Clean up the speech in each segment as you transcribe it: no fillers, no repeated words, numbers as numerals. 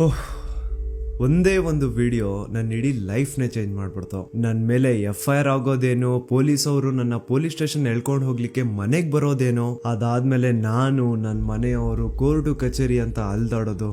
ಓಹ್, ಒಂದೇ ಒಂದು ವಿಡಿಯೋ ನನ್ನ ಇಡೀ ಲೈಫ್ನೇ ಚೇಂಜ್ ಮಾಡ್ಬಿಡ್ತು. ನನ್ನ ಮೇಲೆ FIR ಆಗೋದೇನೋ, ಪೊಲೀಸ್ ಅವರು ನನ್ನ ಪೊಲೀಸ್ ಸ್ಟೇಷನ್ ಎಳ್ಕೊಂಡು ಹೋಗ್ಲಿಕ್ಕೆ ಮನೆಗೆ ಬರೋದೇನೋ, ಅದಾದ್ಮೇಲೆ ನಾನು ನನ್ನ ಮನೆಯವರು ಕೋರ್ಟು ಕಚೇರಿ ಅಂತ ಅಲ್ದಾಡೋದು.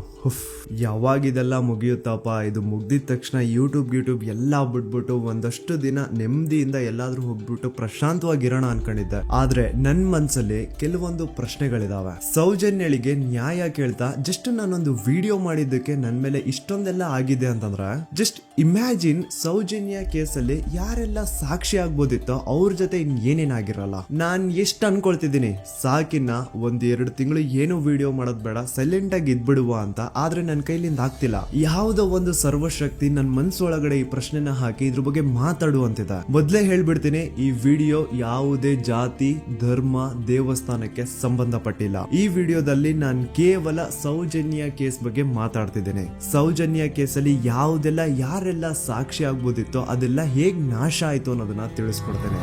ಯಾವಾಗಿದೆಲ್ಲ ಮುಗಿಯುತ್ತಪ್ಪ, ಇದು ಮುಗ್ದಿದ ತಕ್ಷಣ ಯೂಟ್ಯೂಬ್ ಎಲ್ಲ ಬಿಟ್ಬಿಟ್ಟು ಒಂದಷ್ಟು ದಿನ ನೆಮ್ಮದಿಯಿಂದ ಎಲ್ಲಾದ್ರೂ ಹೋಗ್ಬಿಟ್ಟು ಪ್ರಶಾಂತವಾಗಿರೋಣ ಅನ್ಕೊಂಡಿದ್ದೆ. ಆದ್ರೆ ನನ್ನ ಮನ್ಸಲ್ಲಿ ಕೆಲವೊಂದು ಪ್ರಶ್ನೆಗಳಿದಾವೆ. ಸೌಜನ್ಯಳಿಗೆ ನ್ಯಾಯ ಕೇಳ್ತಾ ಜಸ್ಟ್ ನಾನೊಂದು ವಿಡಿಯೋ ಮಾಡಿದ್ದಕ್ಕೆ ನನ್ನ ಮೇಲೆ ಇಷ್ಟೊಂದೆಲ್ಲ ಆಗಿದೆ ಅಂತಂದ್ರೆ, ಜಸ್ಟ್ ಇಮ್ಯಾಜಿನ್ ಸೌಜನ್ಯ ಕೇಸಲ್ಲಿ ಯಾರೆಲ್ಲ ಸಾಕ್ಷಿ ಆಗ್ಬೋದಿತ್ತೋ ಅವ್ರ ಜೊತೆ ಏನೇನಾಗಿರಲ್ಲ. ನಾನ್ ಎಷ್ಟು ಅನ್ಕೊಳ್ತಿದ್ದೀನಿ, ಸಾಕಿನ್ನ 1-2 ತಿಂಗಳು ಏನು ವಿಡಿಯೋ ಮಾಡೋದ್ ಬೇಡ, ಸೈಲೆಂಟ್ ಆಗಿ ಇದ್ಬಿಡುವ ಅಂತ. ಆದ್ರೆ ನನ್ನ ಕೈಲಿಂದ ಆಗ್ತಿಲ್ಲ. ಯಾವುದೋ ಒಂದು ಸರ್ವಶಕ್ತಿ ನನ್ನ ಮನ್ಸೊಳಗಡೆ ಈ ಪ್ರಶ್ನೆನ ಹಾಕಿ ಇದ್ರ ಬಗ್ಗೆ ಮಾತಾಡುವಂತಿದೆ. ಮೊದ್ಲೇ ಹೇಳ್ಬಿಡ್ತೀನಿ, ಈ ವಿಡಿಯೋ ಯಾವುದೇ ಜಾತಿ, ಧರ್ಮ, ದೇವಸ್ಥಾನಕ್ಕೆ ಸಂಬಂಧಪಟ್ಟಿಲ್ಲ. ಈ ವಿಡಿಯೋದಲ್ಲಿ ನಾನು ಕೇವಲ ಸೌಜನ್ಯ ಕೇಸ್ ಬಗ್ಗೆ ಮಾತಾಡ್ತಿದ್ದೇನೆ. ಸೌಜನ್ಯ ಕೇಸಲ್ಲಿ ಯಾವುದೆಲ್ಲ ಯಾರೆಲ್ಲ ಸಾಕ್ಷಿ ಆಗ್ಬೋದಿತ್ತೋ ಅದೆಲ್ಲ ಹೇಗ್ ನಾಶ ಆಯ್ತು ಅನ್ನೋದನ್ನ ತಿಳಿಸ್ಕೊಡ್ತೇನೆ.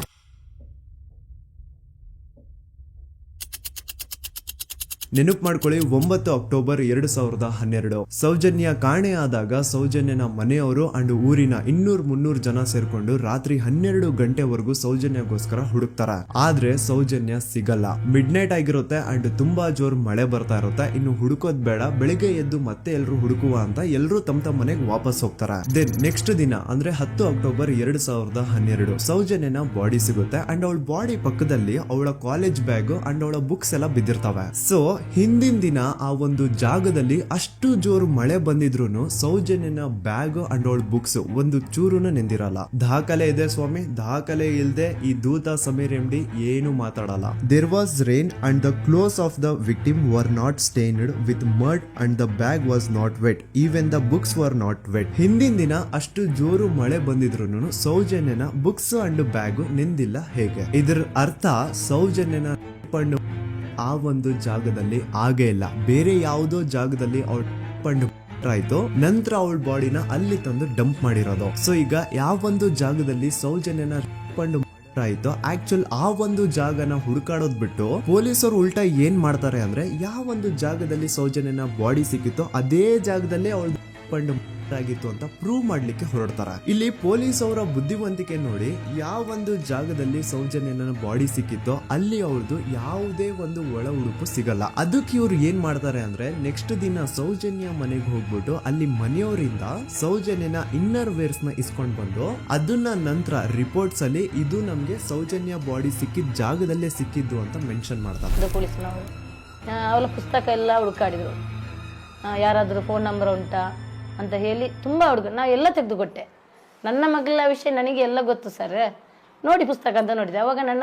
ನೆನಪು ಮಾಡ್ಕೊಳ್ಳಿ, 9 ಅಕ್ಟೋಬರ್ 2012 ಸೌಜನ್ಯ ಕಾಣೆ ಆದಾಗ ಸೌಜನ್ಯನ ಮನೆಯವರು ಅಂಡ್ ಊರಿನ 200-300 ಜನ ಸೇರ್ಕೊಂಡು ರಾತ್ರಿ 12 ಗಂಟೆವರೆಗೂ ಸೌಜನ್ಯಗೋಸ್ಕರ ಹುಡುಕ್ತಾರ. ಆದ್ರೆ ಸೌಜನ್ಯ ಸಿಗಲ್ಲ. ಮಿಡ್ ನೈಟ್ ಆಗಿರುತ್ತೆ ಅಂಡ್ ತುಂಬಾ ಜೋರ್ ಮಳೆ ಬರ್ತಾ ಇರುತ್ತೆ. ಇನ್ನು ಹುಡುಕೋದ್ ಬೇಡ, ಬೆಳಿಗ್ಗೆ ಎದ್ದು ಮತ್ತೆ ಎಲ್ರು ಹುಡುಕುವ ಅಂತ ಎಲ್ರು ತಮ್ಮ ಮನೆಗೆ ವಾಪಸ್ ಹೋಗ್ತಾರ. ದೆನ್ ನೆಕ್ಸ್ಟ್ ದಿನ ಅಂದ್ರೆ 10 ಅಕ್ಟೋಬರ್ 2012 ಸೌಜನ್ಯನ ಬಾಡಿ ಸಿಗುತ್ತೆ ಅಂಡ್ ಅವಳ ಬಾಡಿ ಪಕ್ಕದಲ್ಲಿ ಅವಳ ಕಾಲೇಜ್ ಬ್ಯಾಗ್ ಅಂಡ್ ಅವಳ ಬುಕ್ಸ್ ಎಲ್ಲ ಬಿದ್ದಿರ್ತವೆ. ಸೊ ಹಿಂದಿನ ದಿನ ಆ ಒಂದು ಜಾಗದಲ್ಲಿ ಅಷ್ಟು ಜೋರು ಮಳೆ ಬಂದಿದ್ರು ಸೌಜನ್ಯನ ಬ್ಯಾಗ್ ಅಂಡ್ ಅವಳ ಬುಕ್ಸ್ ಒಂದು ಚೂರುನ ನೆಂದಿರಲ್ಲ. ದಾಖಲೆ ಇದೆ ಸ್ವಾಮಿ, ದಾಖಲೆ ಇಲ್ದೆ ಈ ದೂತ ಸಮೀರ್ MD ಏನು ಮಾತಾಡಲ್ಲ. There was rain and the clothes of the victim were not stained with mud and the bag was not wet, even the books were not wet. ಹಿಂದಿನ ದಿನ ಅಷ್ಟು ಜೋರು ಮಳೆ ಬಂದಿದ್ರು ಸೌಜನ್ಯನ ಬುಕ್ಸ್ ಅಂಡ್ ಬ್ಯಾಗ್ ನೆಂದಿಲ್ಲ. ಹೇಗೆ? ಇದರ ಅರ್ಥ ಸೌಜನ್ಯನ ಆ ಒಂದು ಜಾಗದಲ್ಲಿ ಆಗೇ ಇಲ್ಲ, ಬೇರೆ ಯಾವುದೋ ಜಾಗದಲ್ಲಿ ಅವಳು ಪಂಡು ಆಯ್ತು. ನಂತರ ಅವಳ ಬಾಡಿನ ಅಲ್ಲಿ ತಂದು ಡಂಪ್ ಮಾಡಿರೋದು. ಸೊ ಈಗ ಯಾವ ಒಂದು ಜಾಗದಲ್ಲಿ ಸೌಜನ್ಯನ ಪಂಡು ಆಯ್ತು, ಆಕ್ಚುಲ್ ಆ ಒಂದು ಜಾಗನ ಹುಡುಕಾಡೋದ್ ಬಿಟ್ಟು ಪೊಲೀಸರು ಉಲ್ಟಾ ಏನ್ ಮಾಡ್ತಾರೆ ಅಂದ್ರೆ, ಯಾವ ಒಂದು ಜಾಗದಲ್ಲಿ ಸೌಜನ್ಯನ ಬಾಡಿ ಸಿಕ್ಕಿತ್ತೋ ಅದೇ ಜಾಗದಲ್ಲೇ ಅವಳ ಪಂಡು ಆಗಿತ್ತು ಅಂತ ಪ್ರೂವ್ ಮಾಡ್ಲಿಕ್ಕೆ ಹೊರಡ್ತಾರ. ಇಲ್ಲಿ ಪೊಲೀಸ್ ಅವರ ಬುದ್ಧಿವಂತಿಕೆ ನೋಡಿ, ಯಾವ ಒಂದು ಜಾಗದಲ್ಲಿ ಸೌಜನ್ಯನ ಬಾಡಿ ಸಿಕ್ಕಿತ್ತೋ ಅಲ್ಲಿ ಅವ್ರದ್ದು ಯಾವುದೇ ಒಂದು ಒಳ ಉಡುಪು ಸಿಗಲ್ಲ. ಅದಕ್ಕೆ ಇವ್ರು ಏನ್ ಮಾಡ್ತಾರೆ ಅಂದ್ರೆ, ನೆಕ್ಸ್ಟ್ ದಿನ ಸೌಜನ್ಯ ಮನೆಗೆ ಹೋಗ್ಬಿಟ್ಟು ಅಲ್ಲಿ ಮನೆಯವರಿಂದ ಸೌಜನ್ಯನ ಇನ್ನರ್ ವೇರ್ಸ್ ನ ಇಸ್ಕೊಂಡ್ ಬಂದು ಅದನ್ನ ನಂತರ ರಿಪೋರ್ಟ್ಸ್ ಅಲ್ಲಿ ಇದು ನಮ್ಗೆ ಸೌಜನ್ಯ ಬಾಡಿ ಸಿಕ್ಕಿದ ಜಾಗದಲ್ಲೇ ಸಿಕ್ಕಿದ್ದು ಅಂತ ಮೆನ್ಷನ್ ಮಾಡ್ತಾರೆ. ಪೊಲೀಸ್ನವರು ಅವಳ ಪುಸ್ತಕ ಎಲ್ಲ ಹುಡುಕಾಡಿದ್ರು, ಯಾರಾದ್ರೂ ಫೋನ್ ನಂಬರ್ ಉಂಟಾ ಅಂತ ಹೇಳಿ ತುಂಬ ನಾ ಎಲ್ಲ ತೆಗೆದುಕೊಟ್ಟೆ. ನನ್ನ ಮಗಳ ವಿಷಯ ನನಗೆ ಎಲ್ಲ ಗೊತ್ತು ಸರ್, ನೋಡಿ ಪುಸ್ತಕ ಅಂತ ನೋಡಿದೆ. ಅವಾಗ ನನ್ನ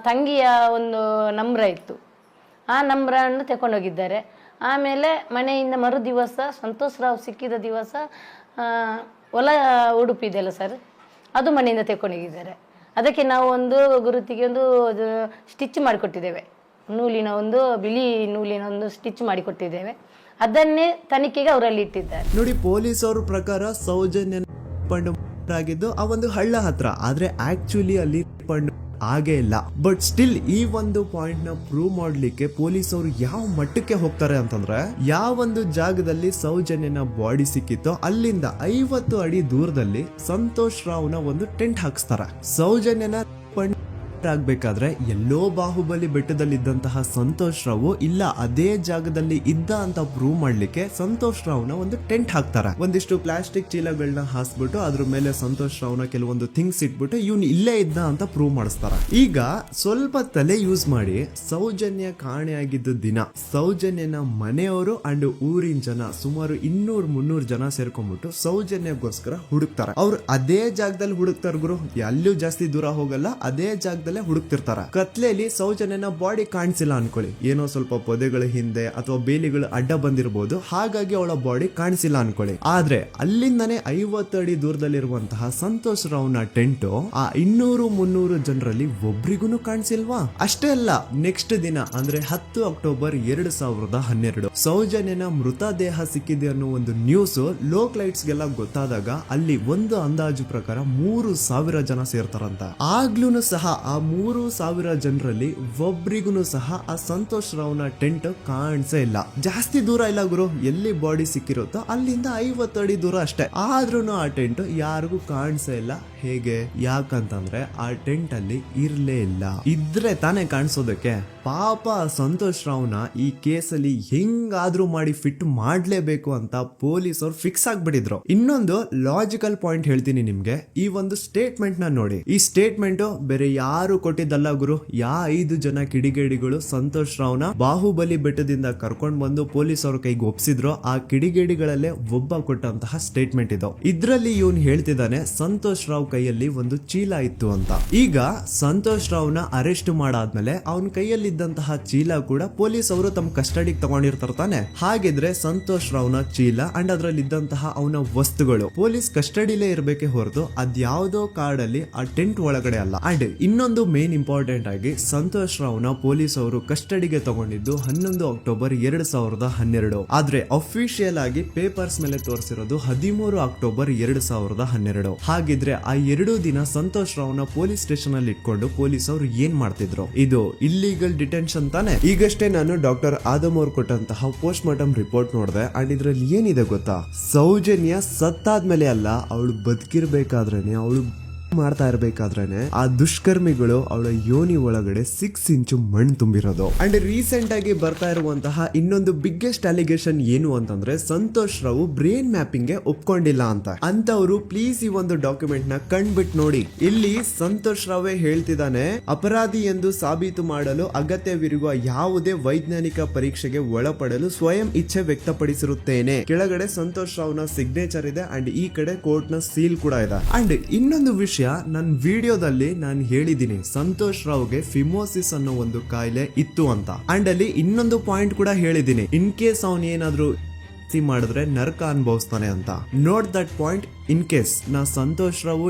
ತಂಗಿಯ ಒಂದು ನಂಬ್ರ ಇತ್ತು, ಆ ನಂಬ್ರನ್ನು ತಗೊಂಡೋಗಿದ್ದಾರೆ. ಆಮೇಲೆ ಮನೆಯಿಂದ ಮರು ದಿವಸ ಸಂತೋಷ್ ರಾವ್ ಸಿಕ್ಕಿದ ದಿವಸ ಹೊಲ ಉಡುಪಿದೆಯಲ್ಲ ಸರ್, ಅದು ಮನೆಯಿಂದ ತಗೊಂಡೋಗಿದ್ದಾರೆ. ಅದಕ್ಕೆ ನಾವು ಒಂದು ಗುರುತಿಗೆ ಒಂದು ಸ್ಟಿಚ್ ಮಾಡಿಕೊಟ್ಟಿದ್ದೇವೆ, ನೂಲಿನ ಒಂದು ಬಿಳಿ ನೂಲಿನ ಒಂದು ಸ್ಟಿಚ್ ಮಾಡಿಕೊಟ್ಟಿದ್ದೇವೆ. ಅದನ್ನೇ ತನಿಖೆಗೆ ಅವರಲ್ಲಿ ಇಟ್ಟಿದ್ದಾರೆ. ನೋಡಿ, ಪೊಲೀಸ್ ಅವ್ರ ಪ್ರಕಾರ ಸೌಜನ್ಯ ಪಂಡು ಆಗಿದ್ದು ಆ ಒಂದು ಹಳ್ಳ ಹತ್ರ, ಆದ್ರೆ ಆಕ್ಚುಲಿ ಅಲ್ಲಿ ಪಂಡು ಆಗೇ ಇಲ್ಲ. ಬಟ್ ಸ್ಟಿಲ್ ಈ ಒಂದು ಪಾಯಿಂಟ್ ನ ಪ್ರೂವ್ ಮಾಡ್ಲಿಕ್ಕೆ ಪೊಲೀಸ್ ಅವರು ಯಾವ ಮಟ್ಟಕ್ಕೆ ಹೋಗ್ತಾರೆ ಅಂತಂದ್ರೆ, ಯಾವೊಂದು ಜಾಗದಲ್ಲಿ ಸೌಜನ್ಯನ ಬಾಡಿ ಸಿಕ್ಕಿತ್ತೋ ಅಲ್ಲಿಂದ 50 ಅಡಿ ದೂರದಲ್ಲಿ ಸಂತೋಷ್ ರಾವ್ನ ಒಂದು ಟೆಂಟ್ ಹಾಕ್ಸ್ತಾರೆ. ಸೌಜನ್ಯನ ಆಗ್ಬೇಕಾದ್ರೆ ಎಲ್ಲೋ ಬಾಹುಬಲಿ ಬೆಟ್ಟದಲ್ಲಿದ್ದಂತಹ ಸಂತೋಷ್ ರಾವ್ ಇಲ್ಲ ಅದೇ ಜಾಗದಲ್ಲಿ ಇದ್ದ ಅಂತ ಪ್ರೂವ್ ಮಾಡ್ಲಿಕ್ಕೆ ಸಂತೋಷ್ ರಾವ್ನ ಒಂದು ಟೆಂಟ್ ಹಾಕ್ತಾರೆ. ಒಂದಿಷ್ಟು ಪ್ಲಾಸ್ಟಿಕ್ ಚೀಲಗಳನ್ನ ಹಾಸ್ಬಿಟ್ಟು ಅದ್ರ ಮೇಲೆ ಸಂತೋಷ್ ರಾವ್ನ ಕೆಲವೊಂದು ಥಿಂಗ್ಸ್ ಇಟ್ಬಿಟ್ಟು ಇವ್ನು ಇಲ್ಲೇ ಇದ್ದ ಅಂತ ಪ್ರೂವ್ ಮಾಡಿಸ್ತಾರ. ಈಗ ಸ್ವಲ್ಪ ತಲೆ ಯೂಸ್ ಮಾಡಿ, ಸೌಜನ್ಯ ಕಾಣೆಯಾಗಿದ್ದ ದಿನ ಸೌಜನ್ಯನ ಮನೆಯವರು ಅಂಡ್ ಊರಿನ ಜನ ಸುಮಾರು 200-300 ಜನ ಸೇರ್ಕೊಂಡ್ಬಿಟ್ಟು ಸೌಜನ್ಯಗೋಸ್ಕರ ಹುಡುಕ್ತಾರೆ. ಅವ್ರು ಅದೇ ಜಾಗದಲ್ಲಿ ಹುಡುಕ್ತಾರ ಗುರು, ಎಲ್ಲೂ ಜಾಸ್ತಿ ದೂರ ಹೋಗಲ್ಲ, ಅದೇ ಜಾಗದಲ್ಲಿ ಹುಡುಕ್ತಿರ್ತಾರ. ಕತ್ಲೆಯಲ್ಲಿ ಸೌಜನ್ಯನ ಬಾಡಿ ಕಾಣಿಸಿಲ್ಲ ಅನ್ಕೊಳ್ಳಿ, ಏನೋ ಸ್ವಲ್ಪ ಪೊದೆಗಳ ಹಿಂದೆ ಅಥವಾ ಬೇಲಿಗಳು ಅಡ್ಡ ಬಂದಿರಬಹುದು, ಹಾಗಾಗಿ ಅವಳ ಬಾಡಿ ಕಾಣಿಸಿಲ್ಲ ಅನ್ಕೊಳ್ಳಿ. ಆದ್ರೆ ಅಲ್ಲಿಂದಾನೆ 50 ಅಡಿ ದೂರದಲ್ಲಿರುವಂತಹ ಸಂತೋಷ್ ರಾವ್ನ ಟೆಂಟ್ ಆ 200-300 ಜನರಲ್ಲಿ ಒಬ್ರಿಗೂ ಕಾಣಿಸಿಲ್ವಾ? ಅಷ್ಟೇ ಅಲ್ಲ, ನೆಕ್ಸ್ಟ್ ದಿನ ಅಂದ್ರೆ 10 ಅಕ್ಟೋಬರ್ 2012 ಸೌಜನ್ಯನ ಮೃತದೇಹ ಸಿಕ್ಕಿದೆ ಅನ್ನೋ ಒಂದು ನ್ಯೂಸ್ ಲೋಕ್ ಲೈಟ್ಸ್ ಗೆಲ್ಲ ಗೊತ್ತಾದಾಗ ಅಲ್ಲಿ ಒಂದು ಅಂದಾಜು ಪ್ರಕಾರ 3000 ಜನ ಸೇರ್ತಾರಂತ. ಆಗ್ಲೂ ಸಹ ಆ 3,000 ಜನರಲ್ಲಿ ಒಬ್ರಿಗೂ ಸಹ ಆ ಸಂತೋಷ್ ರಾವ್ನ ಟೆಂಟ್ ಕಾಣಿಸೇ ಇಲ್ಲ. ಜಾಸ್ತಿ ದೂರ ಇಲ್ಲ ಗುರು, ಎಲ್ಲಿ ಬಾಡಿ ಸಿಕ್ಕಿರುತ್ತೋ ಅಲ್ಲಿಂದ 50 ಅಡಿ ದೂರ ಅಷ್ಟೇ. ಆದ್ರೂ ಆ ಟೆಂಟ್ ಯಾರಿಗೂ ಕಾಣಿಸೇ ಇಲ್ಲ. ಹೇಗೆ? ಯಾಕಂತಂದ್ರೆ ಆ ಟೆಂಟ್ ಅಲ್ಲಿ ಇರ್ಲೇ ಇಲ್ಲ. ಇದ್ರೆ ತಾನೇ ಕಾಣಿಸೋದಕ್ಕೆ. ಪಾಪ ಸಂತೋಷ್ ರಾವ್ನ ಈ ಕೇಸಲ್ಲಿ ಹೆಂಗಾದ್ರೂ ಮಾಡಿ ಫಿಟ್ ಮಾಡ್ಲೇಬೇಕು ಅಂತ ಪೊಲೀಸ್ ಅವ್ರು ಫಿಕ್ಸ್ ಆಗ್ಬಿಟ್ಟಿದ್ರು. ಇನ್ನೊಂದು ಲಾಜಿಕಲ್ ಪಾಯಿಂಟ್ ಹೇಳ್ತೀನಿ ನಿಮ್ಗೆ. ಈ ಒಂದು ಸ್ಟೇಟ್ಮೆಂಟ್ ನ ನೋಡಿ. ಈ ಸ್ಟೇಟ್ಮೆಂಟ್ ಬೇರೆ ಯಾರು ಕೊಟ್ಟಿದ್ದಲ್ಲ ಗುರು. 5 ಜನ ಕಿಡಿಗೇಡಿಗಳು ಸಂತೋಷ್ ರಾವ್ನ ಬಾಹುಬಲಿ ಬೆಟ್ಟದಿಂದ ಕರ್ಕೊಂಡ್ ಬಂದು ಪೊಲೀಸ್ ಅವ್ರ ಕೈಗೆ ಒಪ್ಸಿದ್ರು. ಆ ಕಿಡಿಗೇಡಿಗಳಲ್ಲೇ ಒಬ್ಬ ಕೊಟ್ಟಂತಹ ಸ್ಟೇಟ್ಮೆಂಟ್ ಇದು. ಇದ್ರಲ್ಲಿ ಇವನ್ ಹೇಳ್ತಿದ್ದಾನೆ ಸಂತೋಷ್ ರಾವ್ ಕೈಯಲ್ಲಿ ಒಂದು ಚೀಲ ಇತ್ತು ಅಂತ. ಈಗ ಸಂತೋಷ್ ರಾವ್ನ ಅರೆಸ್ಟ್ ಮಾಡಾದ್ಮೇಲೆ ಅವನ ಕೈಯಲ್ಲಿ ಇದ್ದಂತಹ ಚೀಲ ಕೂಡ ಪೊಲೀಸ್ ಅವರು ತಮ್ಮ ಕಸ್ಟಡಿಗೆ ತಗೊಂಡಿರ್ತಾರ ತಾನೆ. ಹಾಗಿದ್ರೆ ಸಂತೋಷ್ ರಾವ್ನ ಚೀಲ ಅಂಡ್ ಅದ್ರಲ್ಲಿ ಇದ್ದಂತಹ ಅವನ ವಸ್ತುಗಳು ಪೊಲೀಸ್ ಕಸ್ಟಡಿಲೇ ಇರ್ಬೇಕೆ ಹೊರತು ಅದ್ಯಾವುದೋ ಕಾಡಲ್ಲಿ ಆ ಟೆಂಟ್ ಒಳಗಡೆ ಅಲ್ಲ. ಅಂಡ್ ಇನ್ನೊಂದು ಮೇನ್ ಇಂಪಾರ್ಟೆಂಟ್ ಆಗಿ ಸಂತೋಷ್ ರಾವ್ನ ಪೊಲೀಸ್ ಅವರು ಕಸ್ಟಡಿಗೆ ತಗೊಂಡಿದ್ದು 11 ಅಕ್ಟೋಬರ್ 2012. ಆದ್ರೆ ಅಫಿಷಿಯಲ್ ಆಗಿ ಪೇಪರ್ಸ್ ಮೇಲೆ ತೋರಿಸಿರೋದು 13 ಅಕ್ಟೋಬರ್ 2012. ಹಾಗಿದ್ರೆ ಆ 2 ದಿನ ಸಂತೋಷ್ ರಾವ್ನ ಪೊಲೀಸ್ ಸ್ಟೇಷನ್ ಅಲ್ಲಿ ಇಟ್ಕೊಂಡು ಪೊಲೀಸ್ ಅವರು ಏನ್ ಮಾಡ್ತಿದ್ರು? ಇದು ಇಲ್ಲಿಗಲ್ ಡಿಟೆನ್ಷನ್ ತಾನೆ. ಈಗಷ್ಟೇ ನಾನು ಡಾಕ್ಟರ್ ಆದಮ್ ಅವ್ರು ಕೊಟ್ಟಂತಹ ಪೋಸ್ಟ್ ಮಾರ್ಟಮ್ ರಿಪೋರ್ಟ್ ನೋಡಿದೆ. ಅಂಡ್ ಇದ್ರಲ್ಲಿ ಏನಿದೆ ಗೊತ್ತಾ? ಸೌಜನ್ಯ ಸತ್ತಾದ್ಮೇಲೆ ಅಲ್ಲ, ಅವಳು ಬದುಕಿರ್ಬೇಕಾದ್ರೇನೆ, ಅವಳು ಮಾಡ್ತಾ ಇರ್ಬೇಕಾದ್ರೇನೆ ಆ ದುಷ್ಕರ್ಮಿಗಳು ಅವಳ ಯೋನಿ ಒಳಗಡೆ 6 ಇಂಚು ಮಣ್ಣು ತುಂಬಿರೋದು. ಅಂಡ್ ರೀಸೆಂಟ್ ಆಗಿ ಬರ್ತಾ ಇರುವಂತಹ ಇನ್ನೊಂದು ಬಿಗ್ಗೆಸ್ಟ್ ಅಲಿಗೇಷನ್ ಏನು ಅಂತಂದ್ರೆ ಸಂತೋಷ್ ರಾವ್ ಬ್ರೇನ್ ಮ್ಯಾಪಿಂಗ್ ಗೆ ಒಪ್ಕೊಂಡಿಲ್ಲ ಅಂತ. ಅಂತವ್ರು ಪ್ಲೀಸ್ ಈ ಒಂದು ಡಾಕ್ಯುಮೆಂಟ್ ನ ಕಂಡ್ಬಿಟ್ ನೋಡಿ. ಇಲ್ಲಿ ಸಂತೋಷ್ ರಾವೇ ಹೇಳ್ತಿದ್ದಾನೆ, ಅಪರಾಧಿ ಎಂದು ಸಾಬೀತು ಮಾಡಲು ಅಗತ್ಯವಿರುವ ಯಾವುದೇ ವೈಜ್ಞಾನಿಕ ಪರೀಕ್ಷೆಗೆ ಒಳಪಡಲು ಸ್ವಯಂ ಇಚ್ಛೆ ವ್ಯಕ್ತಪಡಿಸಿರುತ್ತೇನೆ. ಕೆಳಗಡೆ ಸಂತೋಷ್ ರಾವ್ನ ಸಿಗ್ನೇಚರ್ ಇದೆ ಅಂಡ್ ಈ ಕಡೆ ಕೋರ್ಟ್ ನ ಸೀಲ್ ಕೂಡ ಇದೆ. ಅಂಡ್ ಇನ್ನೊಂದು ವಿಷಯ, ನನ್ನ ವಿಡಿಯೋದಲ್ಲಿ ನಾನು ಹೇಳಿದ್ದೀನಿ ಸಂತೋಷ್ ರಾವ್ಗೆ ಫಿಮೋಸಿಸ್ ಅನ್ನೋ ಒಂದು ಕಾಯಿಲೆ ಇತ್ತು ಅಂತ. ಅಂಡ್ ಅಲ್ಲಿ ಇನ್ನೊಂದು ಪಾಯಿಂಟ್ ಕೂಡ ಹೇಳಿದ್ದೀನಿ, ಇನ್ ಕೇಸ್ ಅವನ್ ಏನಾದ್ರು ಮಾಡಿದ್ರೆ ನರಕ ಅನುಭವಿಸ್ತಾನೆ ಅಂತ. Note that point. In case ನಾ ಸಂತೋಷ್ ರಾವ್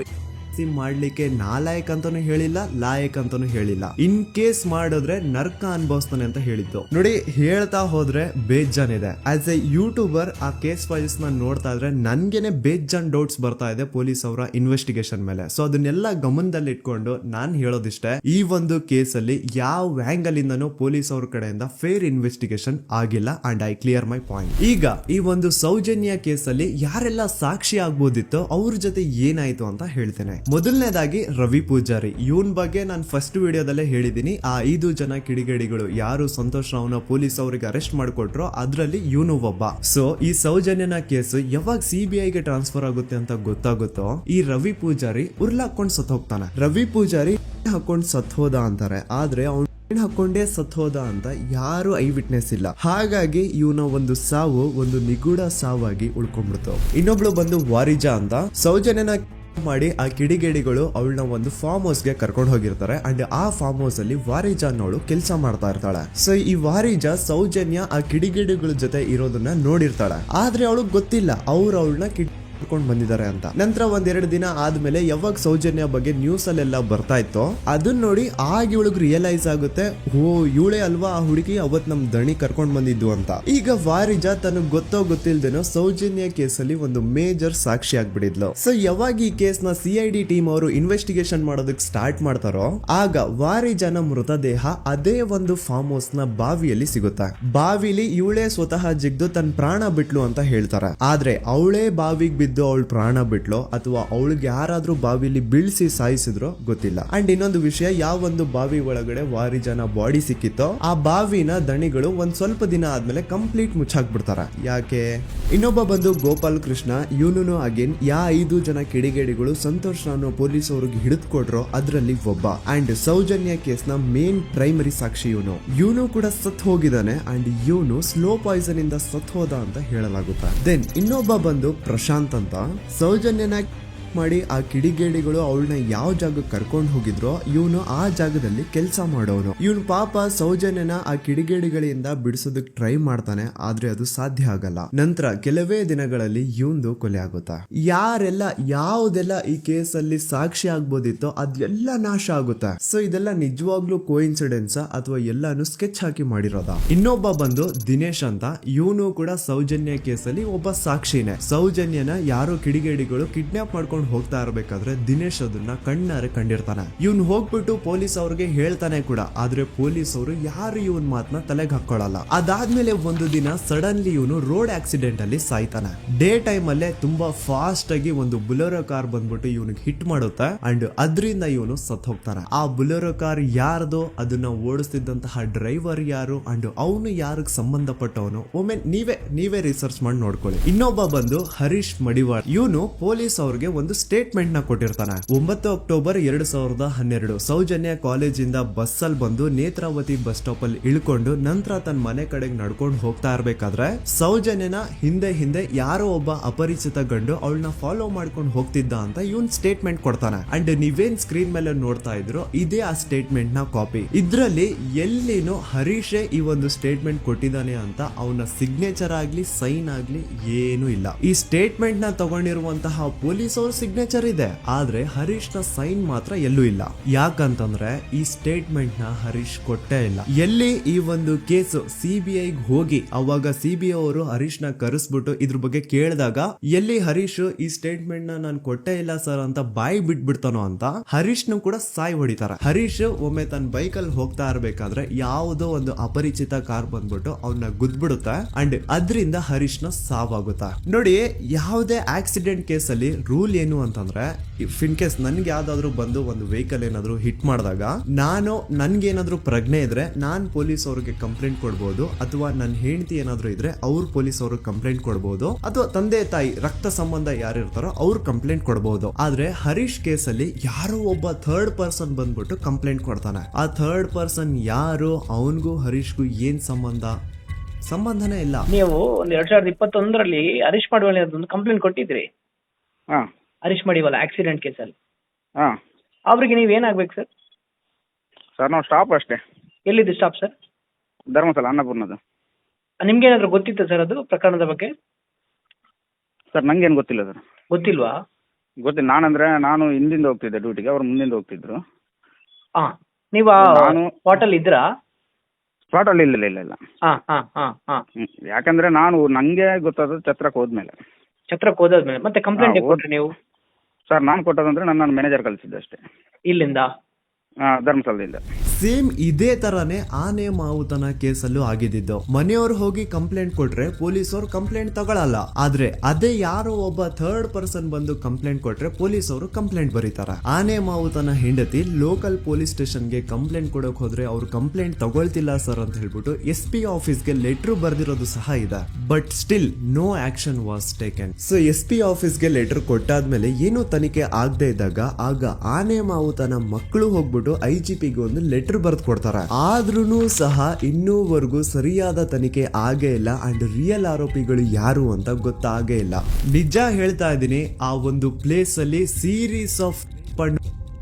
ಮಾಡ್ಲಿಕ್ಕೆ ನಾಲಾಯಕ್ ಅಂತಾನು ಹೇಳಿಲ್ಲ, ಲಾಯಕ್ ಅಂತಾನು ಹೇಳಿಲ್ಲ. ಇನ್ ಕೇಸ್ ಮಾಡಿದ್ರೆ ನರ್ಕ ಅನುಭವಿಸ್ತಾನೆ ಅಂತ ಹೇಳಿದ್ದು. ನೋಡಿ, ಹೇಳ್ತಾ ಹೋದ್ರೆ ಬೇಜಾನ್ ಇದೆ. ಆಸ್ ಎ ಯೂಟ್ಯೂಬರ್ ಆ ಕೇಸ್ ಫೈಲ್ಸ್ ನ ನೋಡ್ತಾ ಇದ್ರೆ ನನ್ಗೆನೆ ಬೇಜಾನ್ ಡೌಟ್ಸ್ ಬರ್ತಾ ಇದೆ ಪೊಲೀಸ್ ಅವರ ಇನ್ವೆಸ್ಟಿಗೇಷನ್ ಮೇಲೆ. ಸೊ ಅದನ್ನೆಲ್ಲ ಗಮನದಲ್ಲಿ ಇಟ್ಕೊಂಡು ನಾನ್ ಹೇಳೋದಿಷ್ಟೇ, ಈ ಒಂದು ಕೇಸ್ ಅಲ್ಲಿ ಯಾವ ಆಂಗಲ್ ಇಂದನೂ ಪೊಲೀಸ್ ಅವ್ರ ಕಡೆಯಿಂದ ಫೇರ್ ಇನ್ವೆಸ್ಟಿಗೇಷನ್ ಆಗಿಲ್ಲ. And I clear my point. ಈಗ ಈ ಒಂದು ಸೌಜನ್ಯ ಕೇಸ್ ಅಲ್ಲಿ ಯಾರೆಲ್ಲ ಸಾಕ್ಷಿ ಆಗ್ಬೋದಿತ್ತು, ಅವ್ರ ಜೊತೆ ಏನಾಯ್ತು ಅಂತ ಹೇಳ್ತೇನೆ. ಮೊದಲನೇದಾಗಿ ರವಿ ಪೂಜಾರಿ. ಇವನ್ ಬಗ್ಗೆ ನಾನು ಫಸ್ಟ್ ವಿಡಿಯೋದಲ್ಲೇ ಹೇಳಿದೀನಿ. ಆ 5 ಜನ ಕಿಡಿಗೇಡಿಗಳು ಯಾರು ಸಂತೋಷ್ ರಾವ್ನ ಪೊಲೀಸ್ ಅವರಿಗೆ ಅರೆಸ್ಟ್ ಮಾಡಿಕೊಟ್ರು ಅದ್ರಲ್ಲಿ ಇವನು ಒಬ್ಬ. ಸೊ ಈ ಸೌಜನ್ಯನ ಕೇಸ್ ಯಾವಾಗ CBI ಗೆ ಟ್ರಾನ್ಸ್ಫರ್ ಆಗುತ್ತೆ ಅಂತ ಗೊತ್ತಾಗುತ್ತೋ ಈ ರವಿ ಪೂಜಾರಿ ಉರ್ಲಾಕೊಂಡು ಸತ್ ಹೋಗ್ತಾನೆ. ರವಿ ಪೂಜಾರಿ ಹಾಕೊಂಡು ಸತ್ ಹೋದ ಅಂತಾರೆ, ಆದ್ರೆ ಅವ್ನು ಹಾಕೊಂಡೇ ಸತ್ ಹೋದ ಅಂತ ಯಾರು ಐ ವಿಟ್ನೆಸ್ ಇಲ್ಲ. ಹಾಗಾಗಿ ಇವನ ಒಂದು ಸಾವು ಒಂದು ನಿಗೂಢ ಸಾವಾಗಿ ಉಳ್ಕೊಂಡ್ಬಿಡ್ತು. ಇನ್ನೊಬ್ಳು ಬಂದು ವಾರಿಜಾ ಅಂತ. ಸೌಜನ್ಯನ ಮಾಡಿ ಆ ಕಿಡಿಗೇಡಿಗಳು ಅವಳನ್ನ ಒಂದು ಫಾರ್ಮ್ ಹೌಸ್ ಗೆ ಕರ್ಕೊಂಡು ಹೋಗಿರ್ತಾರೆ. ಅಂಡ್ ಆ ಫಾರ್ಮ್ ಹೌಸ್ ಅಲ್ಲಿ ವಾರಿಜಾ ಅನ್ನೋಳು ಕೆಲಸ ಮಾಡ್ತಾ ಇರ್ತಾಳೆ. ಸೊ ಈ ವಾರಿಜಾ ಸೌಜನ್ಯ ಆ ಕಿಡಿಗೇಡಿಗಳ ಜೊತೆ ಇರೋದನ್ನ ನೋಡಿರ್ತಾಳೆ, ಆದ್ರೆ ಅವಳಿಗೆ ಗೊತ್ತಿಲ್ಲ ಅವ್ರು ಅವಳನ್ನ ಕರ್ಕೊಂಡು ಬಂದಿದ್ದಾರೆ ಅಂತ. ನಂತರ 1-2 ದಿನ ಆದ್ಮೇಲೆ ಯಾವಾಗ ಸೌಜನ್ಯ ಬಗ್ಗೆ ನ್ಯೂಸ್ ಅಲ್ಲೆಲ್ಲ ಬರ್ತಾ ಇತ್ತೋ ಅದನ್ನ ನೋಡಿ ಆಗ ಇವಳಿಗೆ ರಿಯಲೈಸ್ ಆಗುತ್ತೆ, ಓ ಇವಳೇ ಅಲ್ವಾ ಆ ಹುಡುಗಿ ಅವತ್ ನಮ್ ದಣಿ ಕರ್ಕೊಂಡ್ ಬಂದಿದ್ದು ಅಂತ. ಈಗ ವಾರಿಜಾ ತನಗ್ ಗೊತ್ತೋ ಗೊತ್ತಿಲ್ದೇನೋ ಸೌಜನ್ಯ ಕೇಸಲ್ಲಿ ಒಂದು ಮೇಜರ್ ಸಾಕ್ಷಿ ಆಗ್ಬಿಡಿದ್ಲು. ಸೊ ಯಾವಾಗ ಈ ಕೇಸ್ ನ CID ಟೀಮ್ ಅವರು ಇನ್ವೆಸ್ಟಿಗೇಷನ್ ಮಾಡೋದಕ್ಕೆ ಸ್ಟಾರ್ಟ್ ಮಾಡ್ತಾರೋ ಆಗ ವಾರಿಜಾನ ಮೃತದೇಹ ಅದೇ ಒಂದು ಫಾರ್ಮ್ ಹೌಸ್ ನ ಬಾವಿಯಲ್ಲಿ ಸಿಗುತ್ತೆ. ಬಾವಿಲಿ ಇವಳೇ ಸ್ವತಃ ಜಿಗ್ದು ತನ್ನ ಪ್ರಾಣ ಬಿಟ್ಲು ಅಂತ ಹೇಳ್ತಾರೆ. ಆದ್ರೆ ಅವಳೇ ಬಾವಿಗೆ ಬಿದ್ದು ಅವಳು ಪ್ರಾಣ ಬಿಟ್ಲು ಅಥವಾ ಅವಳಿಗೆ ಯಾರಾದ್ರೂ ಬಾವಿಲಿ ಬೀಳ್ಸಿ ಸಾಯಿಸಿದ್ರು ಗೊತ್ತಿಲ್ಲ. ಅಂಡ್ ಇನ್ನೊಂದು ವಿಷಯ, ಯಾವ ಒಂದು ಬಾವಿ ಒಳಗಡೆ ವಾರಿಜಾನ ಬಾಡಿ ಸಿಕ್ಕಿತ್ತೋ ಆ ಬಾವಿನ ದಣಿಗಳು ಒಂದ್ ಸ್ವಲ್ಪ ದಿನ ಆದ್ಮೇಲೆ ಕಂಪ್ಲೀಟ್ ಮುಚ್ಚಾಕ್ಬಿಡ್ತಾರ. ಯಾಕೆ? ಇನ್ನೊಬ್ಬ ಬಂದು ಗೋಪಾಲ್ ಕೃಷ್ಣ. ಇವನು ಅಗೇನ್ 5 ಜನ ಕಿಡಿಗೇಡಿಗಳು ಸಂತೋಷ್ ರಾವ್ನ ಪೊಲೀಸ್ ಅವ್ರಿಗೆ ಹಿಡಿದು ಕೊಟ್ರು ಅದ್ರಲ್ಲಿ ಒಬ್ಬ. ಅಂಡ್ ಸೌಜನ್ಯ ಕೇಸ್ ನ ಮೇನ್ ಪ್ರೈಮರಿ ಸಾಕ್ಷಿ ಇವನು ಕೂಡ ಸತ್ ಹೋಗಿದ್ದಾನೆ. ಅಂಡ್ ಇವನು ಸ್ಲೋ ಪಾಯ್ಸನ್ ಇಂದ ಸತ್ ಹೋದ ಅಂತ ಹೇಳಲಾಗುತ್ತೆ. ದೆನ್ ಇನ್ನೊಬ್ಬ ಬಂದು ಪ್ರಶಾಂತ್ ಅಂತ. ಸೌಜನ್ಯನ ಮಾಡಿ ಆ ಕಿಡಿಗೇಡಿಗಳು ಅವಳನ್ನ ಯಾವ ಜಾಗಕ್ಕೆ ಕರ್ಕೊಂಡು ಹೋಗಿದ್ರೋ ಇವನು ಆ ಜಾಗದಲ್ಲಿ ಕೆಲಸ ಮಾಡೋನು. ಇವನು ಪಾಪ ಸೌಜನ್ಯನ ಆ ಕಿಡಿಗೇಡಿಗಳಿಂದ ಬಿಡಿಸೋದಕ್ಕೆ ಟ್ರೈ ಮಾಡ್ತಾನೆ, ಆದ್ರೆ ಅದು ಸಾಧ್ಯ ಆಗಲ್ಲ. ನಂತರ ಕೆಲವೇ ದಿನಗಳಲ್ಲಿ ಇವಂದು ಕೊಲೆ ಆಗುತ್ತಾ. ಯಾರೆಲ್ಲ ಯಾವುದೆಲ್ಲ ಈ ಕೇಸಲ್ಲಿ ಸಾಕ್ಷಿ ಆಗ್ಬೋದಿತ್ತೋ ಅದೆಲ್ಲ ನಾಶ ಆಗುತ್ತಾ. ಸೊ ಇದೆಲ್ಲ ನಿಜವಾಗ್ಲೂ ಕೋಇನ್ಸಿಡೆನ್ಸ್ ಅಥವಾ ಎಲ್ಲಾನು ಸ್ಕೆಚ್ ಹಾಕಿ ಮಾಡಿರೋದ. ಇನ್ನೊಬ್ಬ ಬಂದು ದಿನೇಶ್ ಅಂತ. ಇವನು ಕೂಡ ಸೌಜನ್ಯ ಕೇಸಲ್ಲಿ ಒಬ್ಬ ಸಾಕ್ಷಿನೇ. ಸೌಜನ್ಯನ ಯಾರೋ ಕಿಡಿಗೇಡಿಗಳು ಕಿಡ್ನಾಪ್ ಮಾಡ್ಕೊಂಡು ಹೋಗ್ತಾ ಇರ್ಬೇಕಾದ್ರೆ ದಿನೇಶ್ ಅದನ್ನ ಕಣ್ಣಾರೆ ಕಂಡಿರ್ತಾನೆ. ಇವ್ನು ಹೋಗ್ಬಿಟ್ಟು ಪೊಲೀಸ್ ಅವ್ರಿಗೆ ಹೇಳ್ತಾನೆ ಕೂಡ, ಆದ್ರೆ ಪೊಲೀಸ್ ಅವರು ಯಾರು ಇವನ್ ಮಾತನ್ನ ತಲೆಗೆ ಹಾಕೊಳ್ಳಲ್ಲ. ಅದಾದ್ಮೇಲೆ ಒಂದು ದಿನ ಸಡನ್ಲಿ ಇವನು ರೋಡ್ ಆಕ್ಸಿಡೆಂಟ್ ಅಲ್ಲಿ ಸಾಯ್ತಾನೆ. ಡೇ ಟೈಮ್ ಅಲ್ಲೇ ತುಂಬಾ ಫಾಸ್ಟ್ ಆಗಿ ಒಂದು ಬುಲೆರೋ ಕಾರ್ ಬಂದ್ಬಿಟ್ಟು ಇವನಿಗೆ ಹಿಟ್ ಮಾಡುತ್ತೆ ಅಂಡ್ ಅದರಿಂದ ಇವನು ಸತ್ ಹೋಗ್ತಾನೆ. ಆ ಬುಲೆರೋ ಕಾರ್ ಯಾರ್ದು, ಅದನ್ನ ಓಡಿಸ್ತಿದ್ದಂತಹ ಡ್ರೈವರ್ ಯಾರು ಅಂಡ್ ಅವನು ಯಾರಿಗೆ ಸಂಬಂಧಪಟ್ಟವನು, ಒಮ್ಮೆ ನೀವೇ ರಿಸರ್ಚ್ ಮಾಡಿ ನೋಡ್ಕೊಳ್ಳಿ. ಇನ್ನೊಬ್ಬ ಬಂದು ಹರೀಶ್ ಮಡಿವಾಳ್. ಇವನು ಪೊಲೀಸ್ ಅವ್ರಿಗೆ ಒಂದು ಸ್ಟೇಟ್ಮೆಂಟ್ ನ ಕೊಟ್ಟಿರ್ತಾನೆ. 9 ಅಕ್ಟೋಬರ್ 2012 ಸೌಜನ್ಯ ಕಾಲೇಜಿಂದ ಬಸ್ ಅಲ್ಲಿ ಬಂದು ನೇತ್ರಾವತಿ ಬಸ್ ಸ್ಟಾಪ್ ಅಲ್ಲಿ ಇಳ್ಕೊಂಡು ನಂತರ ತನ್ನ ಮನೆ ಕಡೆಗೆ ನಡ್ಕೊಂಡು ಹೋಗ್ತಾ ಇರ್ಬೇಕಾದ್ರೆ ಸೌಜನ್ಯನ ಹಿಂದೆ ಯಾರೋ ಒಬ್ಬ ಅಪರಿಚಿತ ಗಂಡು ಅವಳನ್ನ ಫಾಲೋ ಮಾಡ್ಕೊಂಡು ಹೋಗ್ತಿದ್ದ ಅಂತ ಇವನ್ ಸ್ಟೇಟ್ಮೆಂಟ್ ಕೊಡ್ತಾನೆ. ಅಂಡ್ ನೀವೇನ್ ಸ್ಕ್ರೀನ್ ಮೇಲೆ ನೋಡ್ತಾ ಇದ್ರು ಇದೇ ಆ ಸ್ಟೇಟ್ಮೆಂಟ್ ನ ಕಾಪಿ. ಇದ್ರಲ್ಲಿ ಎಲ್ಲಿನೂ ಹರೀಶೇ ಈ ಒಂದು ಸ್ಟೇಟ್ಮೆಂಟ್ ಕೊಟ್ಟಿದ್ದಾನೆ ಅಂತ ಅವನ ಸಿಗ್ನೇಚರ್ ಆಗ್ಲಿ ಸೈನ್ ಆಗ್ಲಿ ಏನೂ ಇಲ್ಲ. ಈ ಸ್ಟೇಟ್ಮೆಂಟ್ ನ ತಗೊಂಡಿರುವಂತಹ ಪೊಲೀಸ್ ಅವ್ರ ಸಿಗ್ನೇಚರ್ ಇದೆ, ಆದ್ರೆ ಹರೀಶ್ ನ ಸೈನ್ ಮಾತ್ರ ಎಲ್ಲೂ ಇಲ್ಲ. ಯಾಕಂತಂದ್ರೆ ಈ ಸ್ಟೇಟ್ಮೆಂಟ್ ನ ಹರೀಶ್ ಕೊಟ್ಟೇ ಇಲ್ಲ. ಎಲ್ಲಿ ಈ ಒಂದು ಕೇಸ್ CBI ಹೋಗಿ ಅವಾಗ CBI ಅವರು ಹರೀಶ್ ನ ಕರೆಸ್ಬಿಟ್ಟು ಇದ್ರ ಬಗ್ಗೆ ಕೇಳಿದಾಗ ಎಲ್ಲಿ ಹರೀಶ್ ಈ ಸ್ಟೇಟ್ಮೆಂಟ್ ನ ನಾನು ಕೊಟ್ಟೇ ಇಲ್ಲ ಸರ್ ಅಂತ ಬಾಯಿ ಬಿಟ್ಬಿಡ್ತಾನೋ ಅಂತ ಹರೀಶ್ ನು ಕೂಡ ಸಾಯ್ ಹೊಡಿತಾರೆ. ಹರೀಶ್ ಒಮ್ಮೆ ತನ್ನ ಬೈಕ್ ಅಲ್ಲಿ ಹೋಗ್ತಾ ಇರ್ಬೇಕಾದ್ರೆ ಯಾವುದೋ ಒಂದು ಅಪರಿಚಿತ ಕಾರ್ ಬಂದ್ಬಿಟ್ಟು ಅವನ್ನ ಗುದ್ಬಿಡುತ್ತೆ ಅಂಡ್ ಅದರಿಂದ ಹರೀಶ್ ನ ಸಾವಾಗುತ್ತಾ. ನೋಡಿ, ಯಾವುದೇ ಆಕ್ಸಿಡೆಂಟ್ ಕೇಸ್ ಅಲ್ಲಿ ರೂಲ್ ಏನು ಅಂತಂದ್ರೆ ಇಫ್ ಇನ್ ಕೇಸ್ ನನ್ಗೆ ಯಾವ್ದಾದ್ರು ಬಂದು ಒಂದು ವೆಹಿಕಲ್ ಏನಾದ್ರು ಹಿಟ್ ಮಾಡಿದಾಗ ನನ್ಗೇನಾದ್ರೂ ಪ್ರಜ್ಞೆ ಇದ್ರೆ ನಾನ್ ಪೊಲೀಸ್ ಅವ್ರಿಗೆ ಕಂಪ್ಲೇಂಟ್ ಕೊಡ್ಬೋದು, ಅಥವಾ ನನ್ನ ಹೆಂಡತಿ ಏನಾದ್ರು ಇದ್ರೆ ಅವ್ರು ಪೊಲೀಸ್ ಅವ್ರಿಗೆ ಕಂಪ್ಲೇಂಟ್ ಕೊಡ್ಬೋದು, ಅಥವಾ ತಂದೆ ತಾಯಿ ರಕ್ತ ಸಂಬಂಧ ಯಾರು ಇರ್ತಾರೋ ಅವ್ರು ಕಂಪ್ಲೇಂಟ್ ಕೊಡ್ಬೋದು. ಆದ್ರೆ ಹರೀಶ್ ಕೇಸ್ ಅಲ್ಲಿ ಯಾರೋ ಒಬ್ಬ ಥರ್ಡ್ ಪರ್ಸನ್ ಬಂದ್ಬಿಟ್ಟು ಕಂಪ್ಲೇಂಟ್ ಕೊಡ್ತಾನೆ. ಆ ಥರ್ಡ್ ಪರ್ಸನ್ ಯಾರು, ಅವನ್ಗೂ ಹರೀಶ್ಗೂ ಏನ್ ಸಂಬಂಧನೇ ಇಲ್ಲ. ನೀವು 2021ರಲ್ಲಿ ಹರೀಶ್ ಮಡಿವಾಳ ಒಂದು ಕಂಪ್ಲೇಂಟ್ ಕೊಟ್ಟಿದ್ರಿ. ಹರೀಶ್ ಮಡಿವಾಳ ಆಕ್ಸಿಡೆಂಟ್ ಕೇಸಲ್ಲಿ. ಅವ್ರಿಗೆ ನೀವು ಏನಾಗ್ಬೇಕು ಸರ್? ಸರ್ ನಾವು ಸ್ಟಾಪ್ ಅಷ್ಟೇ. ಎಲ್ಲಿದ್ದು ಸ್ಟಾಪ್ ಸರ್? ಧರ್ಮಸ್ಥಳ ಅನ್ನಪೂರ್ಣದ್ದು. ನಿಮ್ಗೆ ಏನಾದ್ರು ಗೊತ್ತಿತ್ತು ಸರ್ ಅದು ಪ್ರಕರಣದ ಬಗ್ಗೆ? ಸರ್ ನಂಗೇನು ಗೊತ್ತಿಲ್ಲ ಸರ್. ಗೊತ್ತಿಲ್ವಾ? ಗೊತ್ತಿಲ್ಲ. ನಾನು ಹಿಂದಿಂದ ಹೋಗ್ತಿದ್ದೆ ಡ್ಯೂಟಿಗೆ, ಅವ್ರು ಮುಂದಿಂದ ಹೋಗ್ತಿದ್ರು. ನೀವು ನಾನು ಸ್ಪಾಟಲ್ಲಿ ಇದ್ರಾ? ಸ್ಪಾಟಲ್ಲಿ ಇಲ್ಲ. ಯಾಕಂದ್ರೆ ನಂಗೆ ಗೊತ್ತಾದ ಛತ್ರಕ್ಕೆ ಹೋದ್ಮೇಲೆ. ಛತ್ರಕ್ಕೆ ಹೋದಾದ್ಮೇಲೆ ಮತ್ತೆ ಕಂಪ್ಲೇಂಟ್ ಕೊಟ್ರಿ ನೀವು? ಸರ್ ನಾನು ಕೊಟ್ಟದಂದ್ರೆ ನನ್ನ ಮ್ಯಾನೇಜರ್ ಕಳಿಸಿದ್ದೆ ಅಷ್ಟೇ. ಇಲ್ಲಿಂದ? ಧರ್ಮಸ್ಥಳದಿಂದ. ಸೇಮ್ ಇದೇ ತರಾನೇ ಆನೆ ಮಾವುತನ ಕೇಸಲ್ಲೂ ಆಗಿದ್ದು. ಮನೆಯವರು ಹೋಗಿ ಕಂಪ್ಲೇಂಟ್ ಕೊಟ್ರೆ ಪೊಲೀಸ್ ಅವರು ಕಂಪ್ಲೇಂಟ್ ತಗೊಳಲ್ಲ, ಆದ್ರೆ ಅದೇ ಯಾರೋ ಒಬ್ಬ ಥರ್ಡ್ ಪರ್ಸನ್ ಬಂದು ಕಂಪ್ಲೇಂಟ್ ಕೊಟ್ರೆ ಪೊಲೀಸ್ ಅವರು ಕಂಪ್ಲೇಂಟ್ ಬರೀತಾರೆ. ಆನೆ ಮಾವುತನ ಹೆಂಡತಿ ಲೋಕಲ್ ಪೊಲೀಸ್ ಸ್ಟೇಷನ್ಗೆ ಕಂಪ್ಲೇಂಟ್ ಕೊಡಕ್ ಹೋದ್ರೆ ಅವ್ರು ಕಂಪ್ಲೇಂಟ್ ತಗೊಳ್ತಿಲ್ಲ ಸರ್ ಅಂತ ಹೇಳ್ಬಿಟ್ಟು SP ಆಫೀಸ್ಗೆ ಲೆಟರ್ ಬರ್ದಿರೋದು ಸಹ ಇದೆ. But still no action was taken. So SP ಆಫೀಸ್ಗೆ ಲೆಟರ್ ಕೊಟ್ಟಾದ್ಮೇಲೆ ಏನು ತನಿಖೆ ಆಗದೆ ಇದ್ದಾಗ ಆಗ ಆನೆ ಮಾವುತನ ಮಕ್ಕಳು ಹೋಗ್ಬಿಟ್ಟು IGPಗೆ ಒಂದು ಲೆಟರ್ ಬರ್ದು ಕೊಡ್ತಾರೆ. ಆದ್ರೂ ಸಹ ಇನ್ನೂವರೆಗೂ ಸರಿಯಾದ ತನಿಖೆ ಆಗೇ ಇಲ್ಲ ಅಂಡ್ ರಿಯಲ್ ಆರೋಪಿಗಳು ಯಾರು ಅಂತ ಗೊತ್ತಾಗೇ ಇಲ್ಲ. ನಿಜ ಹೇಳ್ತಾ ಇದ್ದೀನಿ, ಆ ಒಂದು ಪ್ಲೇಸ್ ಅಲ್ಲಿ ಸೀರೀಸ್ ಆಫ್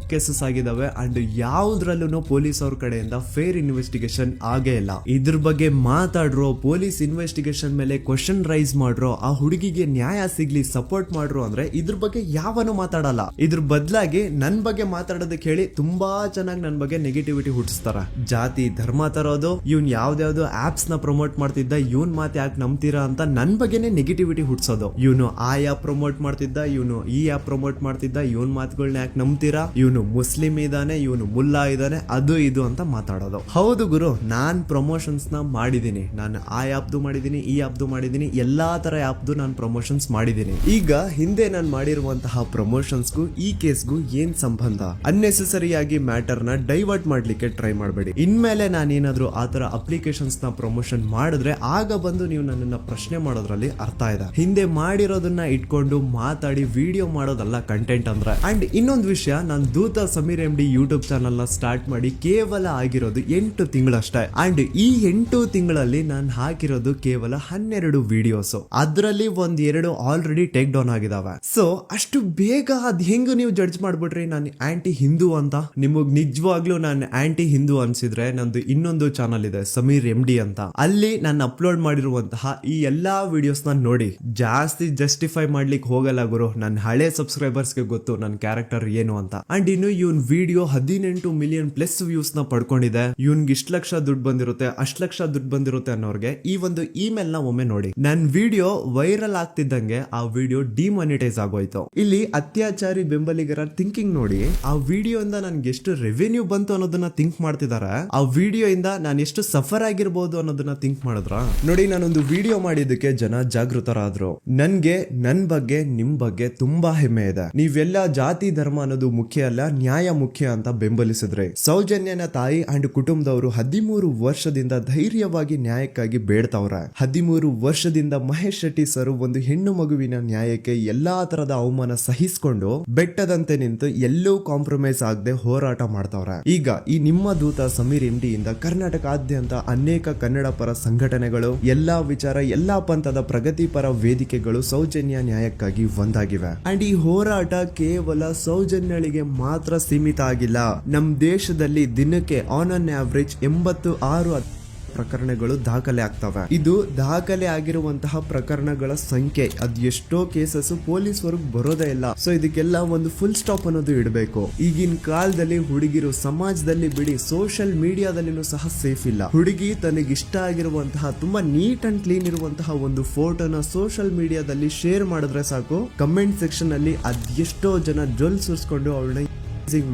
ಕೇಸಸ್ ಆಗಿದಾವೆ ಅಂಡ್ ಯಾವ್ದ್ರಲ್ಲೂ ಪೊಲೀಸ್ ಅವ್ರ ಕಡೆಯಿಂದ ಫೇರ್ ಇನ್ವೆಸ್ಟಿಗೇಷನ್ ಆಗೇ ಇಲ್ಲ. ಇದ್ರ ಬಗ್ಗೆ ಮಾತಾಡ್ರೋ, ಪೊಲೀಸ್ ಇನ್ವೆಸ್ಟಿಗೇಷನ್ ಮೇಲೆ ಕ್ವಶನ್ ರೈಸ್ ಮಾಡ್ರೋ, ಆ ಹುಡುಗಿಗೆ ನ್ಯಾಯ ಸಿಗ್ಲಿ ಸಪೋರ್ಟ್ ಮಾಡ್ರೋ ಅಂದ್ರೆ ಇದ್ರ ಬಗ್ಗೆ ಯಾವನು ಮಾತಾಡಲ್ಲ. ಇದ್ರ ಬದಲಾಗಿ ನನ್ ಬಗ್ಗೆ ಮಾತಾಡೋದಕ್ಕೆ ಹೇಳಿ ತುಂಬಾ ಚೆನ್ನಾಗಿ ನನ್ ಬಗ್ಗೆ ನೆಗೆಟಿವಿಟಿ ಹುಟ್ಟಿಸ್ತಾರ. ಜಾತಿ ಧರ್ಮ ತರೋದು, ಇವ್ನ್ ಯಾವ್ದಾವ್ದು ಆಪ್ಸ್ ನ ಪ್ರಮೋಟ್ ಮಾಡ್ತಿದ್ದ, ಇವನ್ ಮಾತು ಯಾಕೆ ನಂಬ್ತೀರಾ ಅಂತ ನನ್ ಬಗ್ಗೆನೇ ನೆಗೆಟಿವಿಟಿ ಹುಟ್ಟಿಸೋದು. ಇವನು ಆ ಆಪ್ ಪ್ರಮೋಟ್ ಮಾಡ್ತಿದ್ದ, ಇವನು ಈ ಆಪ್ ಪ್ರಮೋಟ್ ಮಾಡ್ತಿದ್ದ, ಇವನ್ ಮಾತುಗಳನ್ನ ಯಾಕೆ ನಂಬ್ತೀರಾ, ಇವನು ಮುಸ್ಲಿಂ ಇದಾನೆ, ಇವನು ಮುಲ್ಲಾ ಇದಾನೆ, ಅದು ಇದು ಅಂತ ಮಾತಾಡೋದು. ಹೌದು ಗುರು, ನಾನ್ ಪ್ರಮೋಷನ್ಸ್ ನ ಮಾಡಿದೀನಿ. ನಾನು ಆ ಆಪ್ದು ಮಾಡಿದೀನಿ, ಈ ಆಪ್ದು ಮಾಡಿದೀನಿ, ಎಲ್ಲಾ ತರ ಆಪ್ದು ನಾನು ಪ್ರಮೋಷನ್ಸ್ ಮಾಡಿದೀನಿ. ಈಗ ಹಿಂದೆ ನಾನು ಮಾಡಿರುವಂತಹ ಪ್ರಮೋಷನ್ಸ್ಗೂ ಈ ಕೇಸ್ಗೂ ಏನ್ ಸಂಬಂಧ? ಅನ್ನೆಸೆಸರಿ ಆಗಿ ಮ್ಯಾಟರ್ ನ ಡೈವರ್ಟ್ ಮಾಡ್ಲಿಕ್ಕೆ ಟ್ರೈ ಮಾಡಬೇಡಿ. ಇನ್ಮೇಲೆ ನಾನೇನಾದ್ರೂ ಆ ತರ ಅಪ್ಲಿಕೇಶನ್ಸ್ ನ ಪ್ರಮೋಷನ್ ಮಾಡಿದ್ರೆ ಆಗ ಬಂದು ನೀವು ನನ್ನನ್ನ ಪ್ರಶ್ನೆ ಮಾಡೋದ್ರಲ್ಲಿ ಅರ್ಥ ಇದೆ. ಹಿಂದೆ ಮಾಡಿರೋದನ್ನ ಇಟ್ಕೊಂಡು ಮಾತಾಡಿ ವಿಡಿಯೋ ಮಾಡೋದಲ್ಲ ಕಂಟೆಂಟ್ ಅಂದ್ರೆ. ಅಂಡ್ ಇನ್ನೊಂದು ವಿಷಯ, ನಾನು ದೂತ ಸಮೀರ್ MD ಯೂಟ್ಯೂಬ್ ಚಾನಲ್ ನ ಸ್ಟಾರ್ಟ್ ಮಾಡಿ ಕೇವಲ ಆಗಿರೋದು 8 ತಿಂಗಳಷ್ಟೇ. ಅಂಡ್ ಈ 8 ತಿಂಗಳಲ್ಲಿ ನಾನು ಹಾಕಿರೋದು ಕೇವಲ 12 ವಿಡಿಯೋಸ್. ಅದರಲ್ಲಿ 1-2 ಆಲ್ರೆಡಿ ಟೇಕ್ ಡೌನ್ ಆಗಿದಾವೆ. ಸೊ ಅಷ್ಟು ಬೇಗ ಅದ್ ಹೆಂಗ್ ನೀವು ಜಡ್ಜ್ ಮಾಡ್ಬಿಟ್ರಿ ನಾನು ಆಂಟಿ ಹಿಂದೂ ಅಂತ? ನಿಮಗ್ ನಿಜವಾಗ್ಲೂ ನಾನು ಆಂಟಿ ಹಿಂದೂ ಅನ್ಸಿದ್ರೆ ನಂದು ಇನ್ನೊಂದು ಚಾನಲ್ ಇದೆ ಸಮೀರ್ MD ಅಂತ. ಅಲ್ಲಿ ನಾನು ಅಪ್ಲೋಡ್ ಮಾಡಿರುವಂತಹ ಈ ಎಲ್ಲಾ ವಿಡಿಯೋಸ್ ನ ನೋಡಿ. ಜಾಸ್ತಿ ಜಸ್ಟಿಫೈ ಮಾಡ್ಲಿಕ್ಕೆ ಹೋಗಲ್ಲ ಗುರು, ನನ್ನ ಹಳೆ ಸಬ್ಸ್ಕ್ರೈಬರ್ಸ್ಗೆ ಗೊತ್ತು ನನ್ನ ಕ್ಯಾರೆಕ್ಟರ್ ಏನು ಅಂತ. ಅಂಡ್ ಇನ್ನು ಇವನ್ ವಿಡಿಯೋ 18 ಮಿಲಿಯನ್ ಪ್ಲಸ್ ವ್ಯೂಸ್ ನ ಪಡ್ಕೊಂಡಿದೆ. ಇವನ್ಗೆ ಇಷ್ಟ ಲಕ್ಷ ದುಡ್ಡು ಬಂದಿರುತ್ತೆ, ಅಷ್ಟ್ ಲಕ್ಷ ದುಡ್ಡು ಬಂದಿರುತ್ತೆ ಅನ್ನೋರ್ಗೆ ಈ ಒಂದು ಇಮೇಲ್ ನ ಒಮ್ಮೆ ನೋಡಿ. ನನ್ ವಿಡಿಯೋ ವೈರಲ್ ಆಗ್ತಿದ್ದಂಗೆ ಆ ವಿಡಿಯೋ ಡಿಮಾನಿಟೈಸ್ ಆಗೋಯ್ತು. ಇಲ್ಲಿ ಅತ್ಯಾಚಾರಿ ಬೆಂಬಲಿಗರ ಥಿಂಕಿಂಗ್ ನೋಡಿ. ಆ ವಿಡಿಯೋ ಇಂದ ನನ್ಗೆ ಎಷ್ಟು ರೆವೆನ್ಯೂ ಬಂತು ಅನ್ನೋದನ್ನ ಥಿಂಕ್ ಮಾಡ್ತಿದಾರೆ. ಆ ವಿಡಿಯೋ ಇಂದ ನಾನು ಎಷ್ಟು ಸಫರ್ ಆಗಿರ್ಬೋದು ಅನ್ನೋದನ್ನ ಥಿಂಕ್ ಮಾಡಿದ್ರ ನೋಡಿ. ನಾನೊಂದು ವಿಡಿಯೋ ಮಾಡಿದ್ದಕ್ಕೆ ಜನ ಜಾಗೃತರಾದ್ರು. ನನ್ಗೆ ನನ್ ಬಗ್ಗೆ ನಿಮ್ ಬಗ್ಗೆ ತುಂಬಾ ಹೆಮ್ಮೆ ಇದೆ. ನೀವೆಲ್ಲ ಜಾತಿ ಧರ್ಮ ಅನ್ನೋದು ಮುಖ್ಯ ಅಲ್ಲ, ನ್ಯಾಯ ಮುಖ್ಯ ಅಂತ ಬೆಂಬಲಿಸಿದ್ರೆ. ಸೌಜನ್ಯನ ತಾಯಿ ಅಂಡ್ ಕುಟುಂಬದವರು 13 ವರ್ಷದಿಂದ ಧೈರ್ಯವಾಗಿ ನ್ಯಾಯಕ್ಕಾಗಿ ಬೇಡ್ತಾವ್ರೆ. 13 ವರ್ಷದಿಂದ ಮಹೇಶ್ ಶೆಟ್ಟಿ ಸರ್ ಒಂದು ಹೆಣ್ಣು ಮಗುವಿನ ನ್ಯಾಯಕ್ಕೆ ಎಲ್ಲಾ ತರದ ಅವಮಾನ ಸಹಿಸಿಕೊಂಡು ಬೆಟ್ಟದಂತೆ ನಿಂತು ಎಲ್ಲೂ ಕಾಂಪ್ರಮೈಸ್ ಆಗದೆ ಹೋರಾಟ ಮಾಡ್ತಾವ್ರೆ. ಈಗ ಈ ನಿಮ್ಮ ದೂತ ಸಮೀರ್ MD ಇಂದ ಕರ್ನಾಟಕಾದ್ಯಂತ ಅನೇಕ ಕನ್ನಡ ಪರ ಸಂಘಟನೆಗಳು, ಎಲ್ಲಾ ವಿಚಾರ, ಎಲ್ಲಾ ಪಂಥದ ಪ್ರಗತಿಪರ ವೇದಿಕೆಗಳು ಸೌಜನ್ಯ ನ್ಯಾಯಕ್ಕಾಗಿ ಒಂದಾಗಿವೆ. ಅಂಡ್ ಈ ಹೋರಾಟ ಕೇವಲ ಸೌಜನ್ಯಳಿಗೆ ಮಾತ್ರ ಸೀಮಿತ ಆಗಿಲ್ಲ. ನಮ್ ದೇಶದಲ್ಲಿ ದಿನಕ್ಕೆ ಆನ್ ಅನ್ ಆವರೇಜ್ 86 ಪ್ರಕರಣಗಳು ದಾಖಲೆ ಆಗ್ತವೆ. ಇದು ದಾಖಲೆ ಆಗಿರುವಂತಹ ಪ್ರಕರಣಗಳ ಸಂಖ್ಯೆ. ಅದ್ ಎಷ್ಟೋ ಕೇಸಸ್ ಪೊಲೀಸ್ ವರ್ಗ್ ಬರೋದೇ ಇಲ್ಲ. ಸೊ ಇದಕ್ಕೆಲ್ಲ ಒಂದು ಫುಲ್ ಸ್ಟಾಪ್ ಅನ್ನೋದು ಇಡಬೇಕು. ಈಗಿನ ಕಾಲದಲ್ಲಿ ಹುಡುಗಿರು ಸಮಾಜದಲ್ಲಿ ಬಿಡಿ, ಸೋಷಿಯಲ್ ಮೀಡಿಯಾದಲ್ಲಿನೂ ಸಹ ಸೇಫ್ ಇಲ್ಲ. ಹುಡುಗಿ ತನಗಿಷ್ಟ ಆಗಿರುವಂತಹ ತುಂಬಾ ನೀಟ್ ಅಂಡ್ ಕ್ಲೀನ್ ಇರುವಂತಹ ಒಂದು ಫೋಟೋನ ಸೋಷಿಯಲ್ ಮೀಡಿಯಾದಲ್ಲಿ ಶೇರ್ ಮಾಡಿದ್ರೆ ಸಾಕು, ಕಮೆಂಟ್ ಸೆಕ್ಷನ್ ಅಲ್ಲಿ ಅದೆಷ್ಟೋ ಜನ ಜೊಲ್ ಸುರಿಸ್ಕೊಂಡು ಅವಳನ್ನ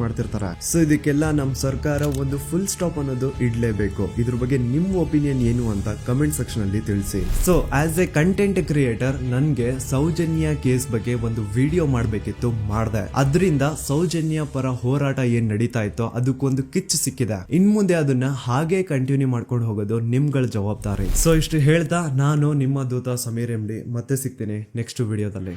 ಮಾಡ್ತಿರ್ತಾರೆ. ಸೊ ಇದಕ್ಕೆಲ್ಲ ನಮ್ ಸರ್ಕಾರ ಒಂದು ಫುಲ್ ಸ್ಟಾಪ್ ಅನ್ನೋದು ಇಡ್ಲೇಬೇಕು. ಇದ್ರ ಬಗ್ಗೆ ನಿಮ್ ಒಪಿನಿಯನ್ ಏನು ಅಂತ ಕಮೆಂಟ್ ಸೆಕ್ಷನ್ ಅಲ್ಲಿ ತಿಳಿಸಿ. So as A content creator ನನ್ಗೆ ಸೌಜನ್ಯ ಕೇಸ್ ಬಗ್ಗೆ ಒಂದು ವಿಡಿಯೋ ಮಾಡ್ಬೇಕಿತ್ತು, ಮಾಡ್ದೆ. ಅದರಿಂದ ಸೌಜನ್ಯ ಪರ ಹೋರಾಟ ಏನ್ ನಡೀತಾ ಇತ್ತೋ ಅದಕ್ಕೊಂದು ಕಿಚ್ಚು ಸಿಕ್ಕಿದೆ. ಇನ್ ಮುಂದೆ ಅದನ್ನ ಹಾಗೆ ಕಂಟಿನ್ಯೂ ಮಾಡ್ಕೊಂಡು ಹೋಗೋದು ನಿಮ್ಗಳ ಜವಾಬ್ದಾರಿ. ಸೊ ಇಷ್ಟು ಹೇಳ್ತಾ ನಾನು ನಿಮ್ಮ ದೂತ ಸಮೀರ್ MD ಮತ್ತೆ ಸಿಗ್ತೀನಿ ನೆಕ್ಸ್ಟ್ ವಿಡಿಯೋದಲ್ಲಿ.